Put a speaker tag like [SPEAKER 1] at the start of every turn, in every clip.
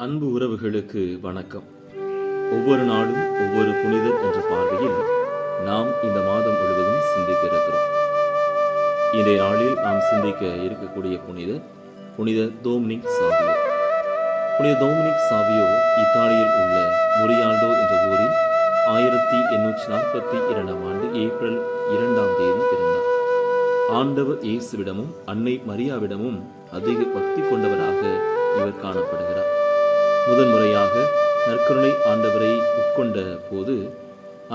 [SPEAKER 1] அன்பு உறவுகளுக்கு வணக்கம். ஒவ்வொரு நாளும் ஒவ்வொரு புனிதர் என்ற பார்வையில் நாம் இந்த மாதம் முழுவதும் சிந்திக்க இருக்கிறோம். இன்றைய நாளில் நாம் சிந்திக்க இருக்கக்கூடிய புனித டோமினிக் சாவியோ. புனித டோமினிக் சாவியோ இத்தாலியில் உள்ள முரியால்டோ என்ற ஊரில் 1842 ஏப்ரல் 2 பிறந்தார். ஆண்டவர் இயேசுவிடமும் அன்னை மரியாவிடமும் அதிக பக்தி கொண்டவராக இவர் காணப்படுகிறார். முதன்முறையாக நற்கருணை ஆண்டவரை உட்கொண்ட போது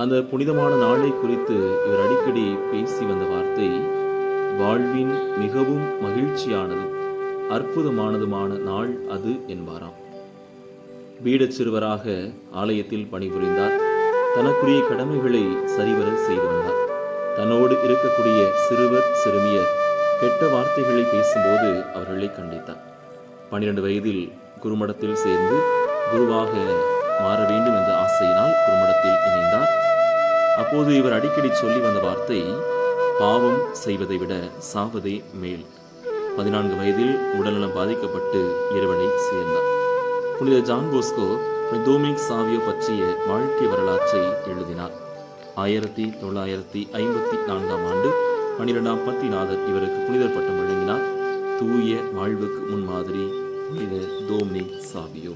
[SPEAKER 1] அந்த புனிதமான நாளை குறித்து இவர் அடிக்கடி பேசி வந்த வார்த்தை, வாழ்வின் மிகவும் மகிழ்ச்சியானதும் அற்புதமானதுமான நாள் அது என்பாராம். பீடச் சிறுவராக ஆலயத்தில் பணிபுரிந்தார். தனக்குரிய கடமைகளை சரிவர செய்து வந்தார். தன்னோடு இருக்கக்கூடிய சிறுவர் சிறுமியர் கெட்ட வார்த்தைகளை பேசும்போது அவர்களை கண்டித்தார். 12 வயதில் குருமடத்தில் சேர்ந்து குருவாக மாற வேண்டும் என்ற ஆசையினால் குருமடத்தில் இணைந்தார். அப்போது இவர் அடிக்கடி சொல்லி வந்த வார்த்தை, பாவம் செய்வதை விட சாவதே மேல். 14 வயதில் உடல்நலம் பாதிக்கப்பட்டு இறைவனை சேர்ந்தார். புனித ஜான் போஸ்கோ டோமினிக் சாவியோ பற்றிய வாழ்க்கை வரலாற்றை எழுதினார். 1954 12ஆம் பத்திநாதர் இவருக்கு புனிதர் பட்டம் வழங்கினார். தூய வாழ்வுக்கு முன்மாதிரி புனித டோமினிக் சாவியோ.